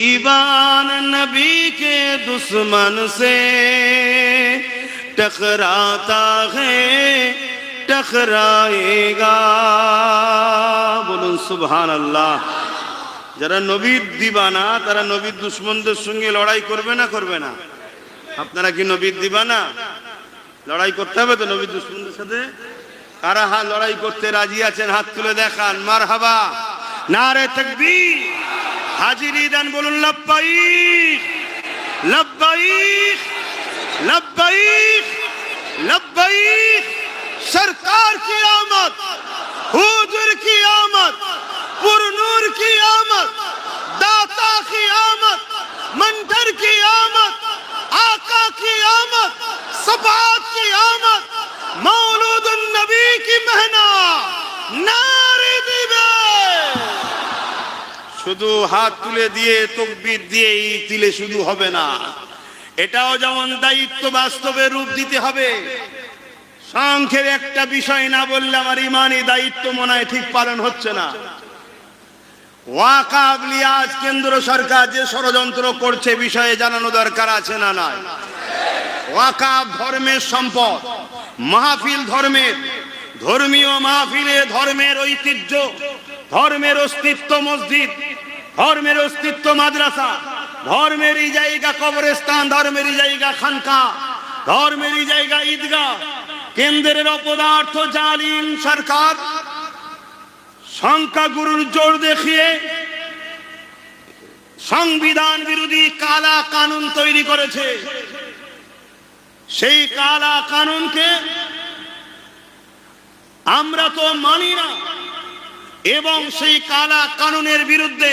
ईमान नबी के दुश्मन से टकराता है टकराएगा। बोलুন সুবহান আল্লাহ। যারা নবীর দিবানা তারা নবীর দুশমনদের সঙ্গে লড়াই করবে না করবে না? আপনারা কি নবীর দিবানা? লড়াই করতে হবে তো নবীর দুশমনদের সাথে। কারা লড়াই করতে রাজি আছেন হাত তুলে দেখান। মারহাবা, নারে তাকবীর। हाजिरी दान बोलूं लब्बाइक लब्बाइक लब्बाइक लब्बाइक। सरकार की आमद, हुजूर की आमद, पुरनूर की आमद, दाता की आमद, मंतर की आमद, आका की आमद, सबात की आमद, मौलूदुन नबी की महना नारे दिबे। শুধু হাত তুলে দিয়ে তাকবীর দিয়ে দিলে শুধু হবে না, এটাও যেমন দায়িত্ব বাস্তবে রূপ দিতে হবে। সংক্ষেপ একটা বিষয় না বললে আমার ইমানি দায়িত্ব মনে হয় ঠিক পালন হচ্ছে না। ওয়াকাফ লিয়াজ কেন্দ্র সরকার যে ষড়যন্ত্র করছে বিষয়ে জানানো দরকার আছে না নাই? ওয়াকাফ ধর্মের সম্পদ, মাহফিল ধর্মের, ধর্মীয় মাহফিলে ধর্মের ঐতিহ্য, ধর্মের অস্তিত্ব মসজিদ, ধর্মের অস্তিত্ব মাদ্রাসা, ধর্মেরই জায়গা কবরস্থান, ধর্মেরই জায়গা খানকা, ধর্মেরই জায়গা ঈদগাহ। কেন্দ্রের অপদার্থ জালিম সরকার সংখ্যাগুরুর জোর দেখিয়ে সংবিধান বিরোধী কালা কানুন তৈরি করেছে। সেই কালা কানুনকে আমরা তো মানি না এবং সেই কালা কানুনের বিরুদ্ধে,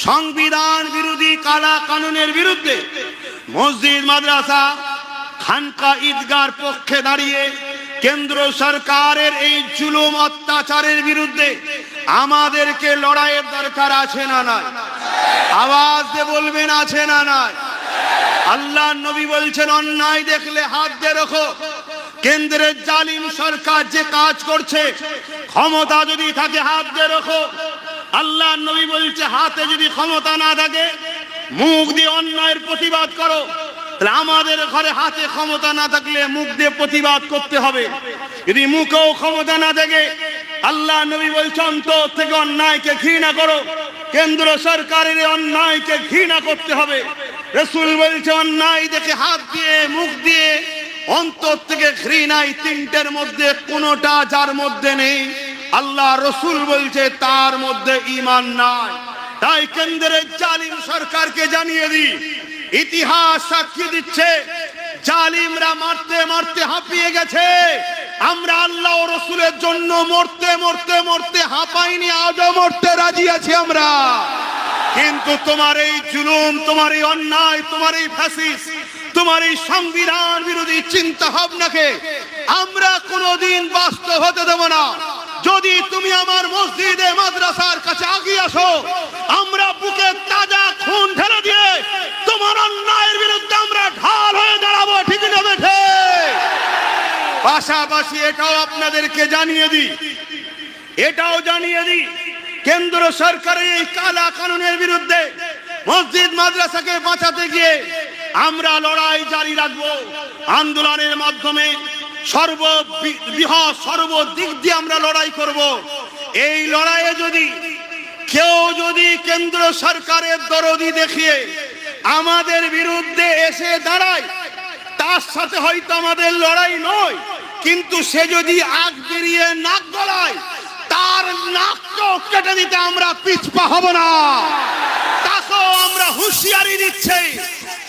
সংবিধান বিরোধী কালা কানুনের বিরুদ্ধে মসজিদ মাদ্রাসা খানকা ঈদগাহর পক্ষে দাঁড়িয়ে কেন্দ্র সরকারের এই জুলুম অত্যাচারের বিরুদ্ধে আমাদেরকে লড়াইয়ের দরকার আছে না নাই? আওয়াজ দিয়ে বলবেন আছে না নাই? আল্লাহ নবী বলছেন অন্যায় দেখলে হাত দিয়ে রাখো। কেন্দ্রের জালিম সরকার যে কাজ করছে, ক্ষমতা যদি থাকে হাত দিয়ে রাখো। আল্লাহ নবী বলছে হাতে যদি ক্ষমতা না থাকে মুখ দিয়ে অন্যায়ের প্রতিবাদ করো। তাহলে আমাদের ঘরে হাতে ক্ষমতা না থাকলে মুখ দিয়ে প্রতিবাদ করতে হবে। যদি মুখেও ক্ষমতা না থাকে আল্লাহ নবী বলছে অন্তর থেকে অন্যায়কে ঘৃণা করো। কেন্দ্র সরকারের অন্যায়কে ঘৃণা করতে হবে। রাসূল বলছে অন্যায় দেখে হাত দিয়ে মুখ দিয়ে অন্তর থেকে ঘৃণাই তিনটের মধ্যে কোনটা যার মধ্যে নেই আল্লাহ রসুল বলছে তার মধ্যে ঈমান নাই। তাই কেন্দ্রের জালিম সরকারকে জানিয়ে দিই, ইতিহাস সাক্ষী দিচ্ছে জালিমরা মারতে মারতে হাঁপিয়ে গেছে। আমরা আল্লাহ ও রসুলের জন্য মরতে মরতে মরতে হাঁপাইনি, আজও মরতে রাজি আছি আমরা। কিন্তু তোমার এই জুলুম, তোমার এই অন্যায়, তোমার এই ফ্যাসিস্ট, তোমার এই সংবিধান বিরোধী চিন্তা ভাবনাকে আমরা কোনোদিন বাস্তব হতে দেব না। যদি তুমি আমার মসজিদে মাদ্রাসার কাছে আগিয়ে আসো, আমরা বুকে তাজা খুন ঢেলে দিয়ে তোমার অন্যায়ের বিরুদ্ধে আমরা ঢাল হয়ে দাঁড়াবো। ঠিক না বেঠে? পাশাপাশি এটাও আপনাদেরকে জানিয়ে দিই, এটাও জানিয়ে দিই কেন্দ্র সরকারের এই কালা কানুনের বিরুদ্ধে মসজিদ মাদ্রাসাকে বাঁচাতে গিয়ে আমরা লড়াই জারি রাখবো। আন্দোলনের মাধ্যমে সর্ববৃহৎ সর্বদিক দিয়ে আমরা লড়াই করব। এই লড়াইয়ে কেউ যদি কেন্দ্র সরকারের দরদি দেখিয়ে আমাদের বিরুদ্ধে এসে দাঁড়ায়, তার সাথে হয়তো আমাদের লড়াই নয়, কিন্তু সে যদি আগ বেরিয়ে নাক গলায় তার নাকটাও কেটে দিতে আমরা পিছপা হব না। তাকেও আমরা হুঁশিয়ারি দিচ্ছি,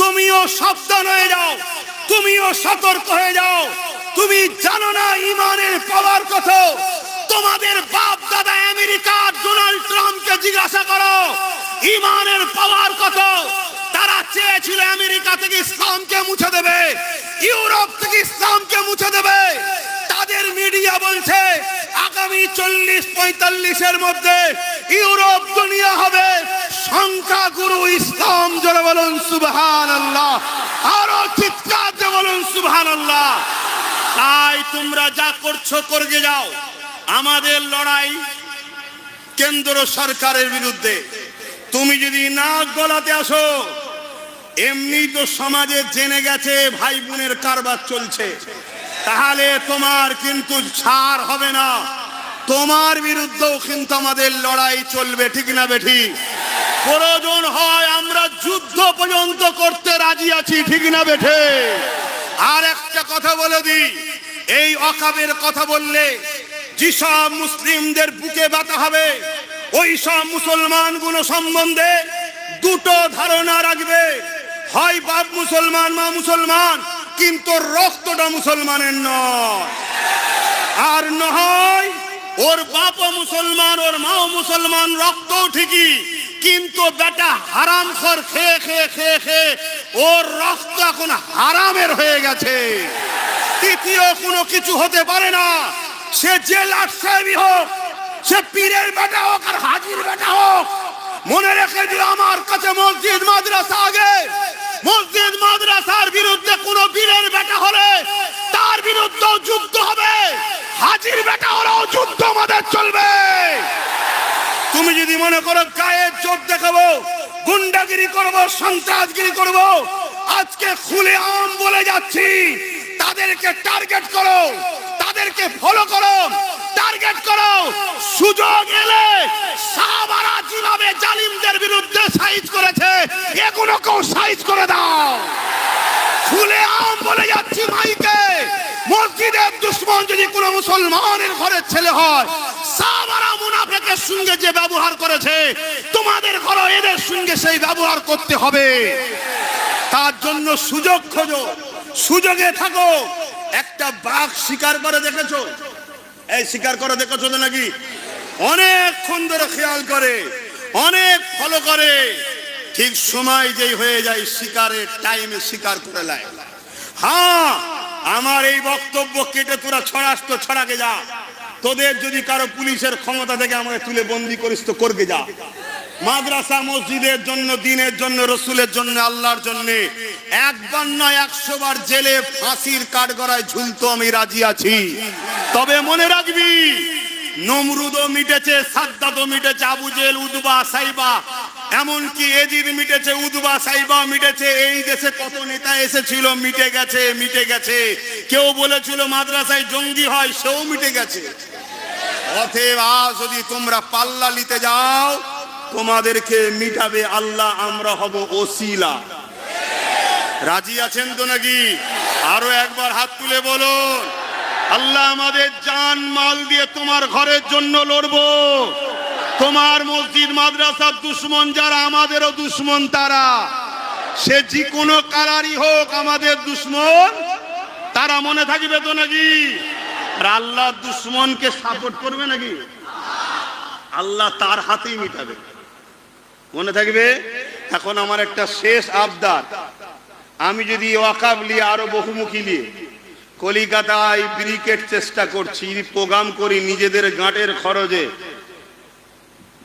তুমিও সাবধান হয়ে যাও, তুমিও সতর্ক হয়ে যাও। তুমি জানো না ইমানের পাওয়ার কথা? তোমাদের বাপ দাদা আমেরিকার ডোনাল্ড ট্রাম্পকে জিজ্ঞাসা করো ইমানের পাওয়ার কথা। তারা চেয়েছিল আমেরিকা থেকে ইসলামকে মুছে দেবে, ইউরোপ থেকে ইসলামকে মুছে দেবে। তাদের মিডিয়া বলছে আগামী 40-45 মধ্যে ইউরোপ দুনিয়া হবে সংখ্যাগুরু ইসলাম। জোরে বলুন সুবহানাল্লাহ, আরো চিৎকার দিয়ে বলুন সুবহানাল্লাহ। তাই তোমরা যা করছো করে যাও। আমাদের লড়াই কেন্দ্র সরকারের বিরুদ্ধে। তুমি যদি নাক গলাতে আসো, এমনি তো সমাজে জেনে গেছে ভাই বোনের কারবার চলছে, তাহলে তোমার কিন্তু ছাড় হবে না, তোমার বিরুদ্ধেও কিন্তু আমাদের লড়াই চলবে, ঠিক না বেঠি? প্রয়োজন হয় আমরা যুদ্ধ পর্যন্ত করতে রাজি আছি, ঠিক না বেঠে? আর একটা কথা বলে দিই, এই ওয়াকফের কথা বললে যেসব মুসলিমদের বুকে ব্যথা হবে, ওই সব মুসলমানগুলো সম্বন্ধে দুটো ধারণা রাখবে, হয় বাপ মুসলমান মা মুসলমান, কিন্তু রক্তটা মুসলমানের নয়, আর নয় ওর বাপও মুসলমান ওর মাও মুসলমান, রক্তও ঠিকই, কিন্তু বেটা হারামখোর খেয়ে খেয়ে খেয়ে খেয়ে ওর রক্ত এখন হারামের হয়ে গেছে। তৃতীয় কোনো কিছু হতে পারে না, সে যে লাট সাহেবই হোক, সে পীরের বেটা হোক আর হাজির বেটা হোক। মনে রেখে দিও, আমার কাছে মসজিদ মাদ্রাসা আগে, মসজিদ মাদ্রাসার বিরুদ্ধে কোনো পীরের বেটা হলে তার বিরুদ্ধেও যুদ্ধ হবে, হাজির বেটা হলেও যুদ্ধ আমাদের চলবে। তুমি যদি মনে করো গায়ের জোর দেখাবো, গুন্ডাগিরি করবো, সন্ত্রাসগিরি করবো, আজকে খুলে আম বলে যাচ্ছি, তাদেরকে টার্গেট করো, তাদেরকে ফলো করো, টার্গেট করো, সুযোগ এলে সাহাবারা যেভাবে জালিমদের বিরুদ্ধে সাইজ করেছে, এগুলোকেও সাইজ করে দাও। খুলে আম বলে যাচ্ছি মাইকে, মসজিদের দুশমন যদি কোনো মুসলমানের ঘরের ছেলে হয়, সাহাবারা মুনাফিকের সঙ্গে যে ব্যবহার করেছে, তোমাদের ঘরে এদের সঙ্গে সেই ব্যবহার করতে হবে। তার জন্য সুযোগ খোঁজো, সুযোগে থাকো। একটা বাঘ শিকার করে দেখেছো? এই শিকার করে দেখেছো তো নাকি? অনেকক্ষণ ধরে খেয়াল করে, অনেক ফলো করে, ঠিক সময় যেই হয়ে যায় শিকারের টাইমে শিকার করে লায়। হ্যাঁ, আমার এই বক্তব্য কেটে তোরা ছড়াস তো ছড়াকে যা, তোদের যদি কারো পুলিশের ক্ষমতা থেকে আমাকে তুলে বন্দি করিস তো করকে যা। মাদ্রাসা মসজিদের জন্য, দিনের জন্য, রসুলের জন্য, আল্লাহর জন্য একবার নয় 100 বার জেলে ফাঁসির কাঠগড়ায় ঝুলতো আমি রাজি আছি। তবে মনে রাখবি, নমরুদও মিটেছে, সাদ্দাতও মিটেছে, আবু জেহেল, উতবা, সাইবা, এমনকি এজিদ মিটেছে, উতবা সাইবা মিটেছে। এই দেশে কত নেতা এসেছিল, মিটে গেছে, মিটে গেছে। কেউ বলেছিল মাদ্রাসায় জঙ্গি হয়, সেও মিটে গেছে। অতএব আজ যদি তোমরা পাল্লা নিতে যাও, তোমাদেরকে মিটাবে আল্লাহ, আমরা হব ওসিলা। রাজি আছেন তো নাকি? আরো একবার হাত তুলে বলুন, আল্লাহ আমাদের জান মাল দিয়ে তোমার ঘরের জন্য লড়বো। তোমার মসজিদ মাদ্রাসার দুশ্মন যারা, আমাদেরও দুশ্মন তারা, সে যে কোনো কালারই হোক আমাদের দুশ্মন তারা, মনে থাকবে তো নাকি? আর আল্লাহ দুশ্মনকে সাপোর্ট করবে নাকি? আল্লাহ তার হাতেই মিটাবে, মনে থাকবে। এখন আমার একটা শেষ আবদার, আমি যদি ওয়াকফ নিয়ে আরো বহুমুখী নিয়ে কলিকাতায় ব্রিকেট চেষ্টা করছি, প্রোগ্রাম করি নিজেদের গাঁটের খরচে,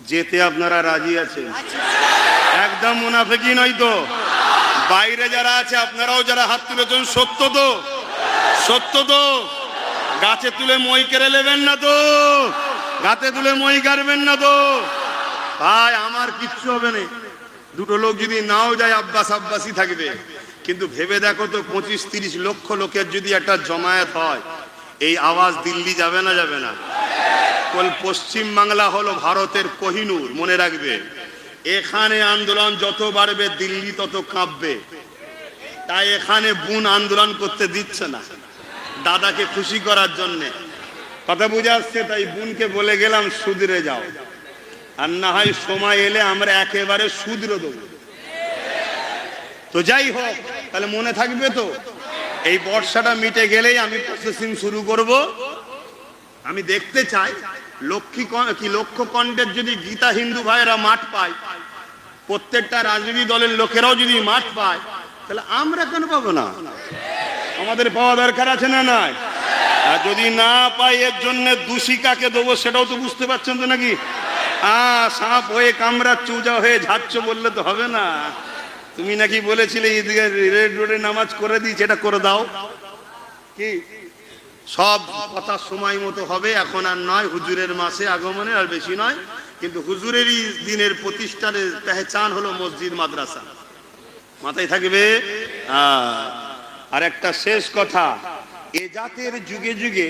যেতে আপনারা রাজি আছেন? একদম মুনাফিকি নয় তো? বাইরে যারা আছে আপনারাও যারা হাত তুলেছেন, সত্য তো? সত্য তো? গাছে তুলে মই কেড়ে নেবেন না তো? গাছে তুলে মই কাটবেন না তো? ভাই আমার কিচ্ছু হবে না, দুটো লোক যদি নাও যায় আব্বাস আব্বাসই থাকবে। কিন্তু ভেবে দেখো তো, 25-30 লক্ষ লোকের যদি একটা জমায়েত হয়, এই আওয়াজ দিল্লি যাবে না যাবে না? পশ্চিম বাংলা হলো ভারতের কোহিনূর, মনে রাখবে। এখানে আন্দোলন যত বাড়বে দিল্লি তত কাঁপবে। তাই এখানে বোন আন্দোলন করতে দিচ্ছে না, দাদাকে খুশি করার জন্যে। কথা বুঝে আসছে? তাই বোনকে বলে গেলাম সুদরে যাও, আর না হয় সময় এলে আমরা একেবারে সুদরে দেবো। তো যাই হোক, তাহলে মনে থাকবে তো, এই বর্ষাটা মিটে গেলেই আমি প্রসেসিং শুরু করব। আমি দেখতে চাই লক্ষ্য কণ্ঠের যদি গীতা হিন্দু ভাইয়েরা মাঠ পায়, প্রত্যেকটা রাজনৈতিক দলের লোকেরাও যদি মাঠ পায়, তাহলে আমরা কেন পাবো না? আমাদের পাওয়া দরকার আছে না নাই? আর যদি না পাই, এর জন্য দোষী কাকে দেবো সেটাও তো বুঝতে পারছেন তো নাকি? সাপ হয়ে কামড়া চুজা হয়ে ঝাড়ছ বললে তো হবে না। তুমি নাকি বলেছিলে ঈদগাহ রেড রোডে নামাজ করে দিয়েছি, এটা করে দাও। কি সব কথা সময় মতো হবে, এখন আর নয়, হুজুরের মাসে আগমনে আর বেশি নয়। কিন্তু হুজুরেরই দিনের প্রতিষ্ঠানের পেহচান হলো মসজিদ মাদ্রাসা। মাথায় থাকবে। আর একটা শেষ কথা, এ জাতের যুগে যুগে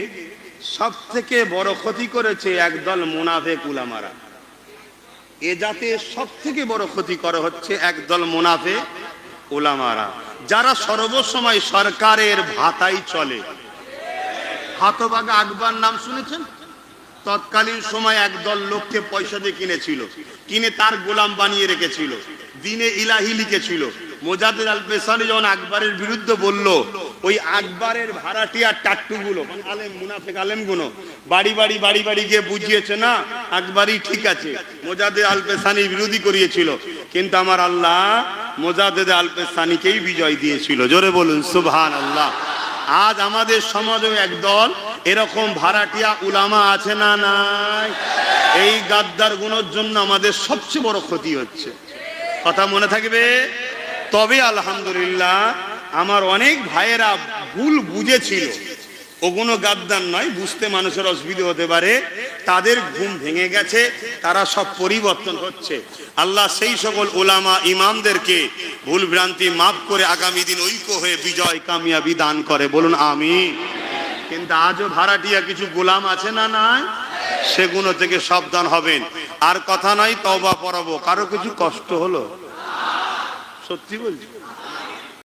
সব থেকে বড় ক্ষতি করেছে একদল মুনাফিক উলামারা। এ জাতের সব থেকে বড় ক্ষতি করা হচ্ছে একদল মুনাফিক উলামারা, যারা সর্বসময় সরকারের ভাতাই চলে। হতভাগা আকবর নাম শুনেছেন? তৎকালীন সময় একদল লোককে পয়সা দিয়ে কিনেছিল, কিনে তার গোলাম বানিয়ে রেখেছিল, দিনে ইলাহি লিখেছিল। মোজাদ্দেদ আল পেশানি যখন আকবরের বিরুদ্ধে বলল, ওই আকবরের ভাড়াটিয়া টাট্টুগুলো আলেম মুনাফিক আলেমগুলো বাড়ি বাড়ি বাড়ি বাড়ি গিয়ে বুঝিয়েছে না আকবরই ঠিক আছে, মোজাদ্দেদ আল পেশানি বিরোধী করিয়েছিল, কিন্তু আমার আল্লাহ মোজাদ্দেদ আল পেশানিকেই বিজয় দিয়েছিল। জোরে বলুন সুবহানাল্লাহ। আজ আমাদের সমাজে একদল এরকম ভাড়াটিয়া উলামা আছে না নাই? এই গাদ্দার গুণের জন্য আমাদের সবচেয়ে বড় ক্ষতি হচ্ছে। কথা মনে থাকবে। তবে আলহামদুলিল্লাহ আমার অনেক ভাইয়েরা ভুল বুঝেছিল, ওগুলো গাদ্দার নয়, বুঝতে মানুষের অসুবিধা হতে পারে, তাদের ঘুম ভেঙে গেছে, তারা সব পরিবর্তন হচ্ছে। আল্লাহ সেই সকল উলামা ইমামদেরকে ভুল ভ্রান্তি মাফ করে আগামী দিন ঐক্য হয়ে বিজয় কামিয়াবি দান করে, বলুন আমিন। কিন্তু আজও ভাড়াটিয়া কিছু গোলাম আছে না নাই? সেগুলো থেকে সাবধান হবেন। আর কথা নয়, তওবা পড়াবো। কারো কিছু কষ্ট হলো? সত্যি বলছি,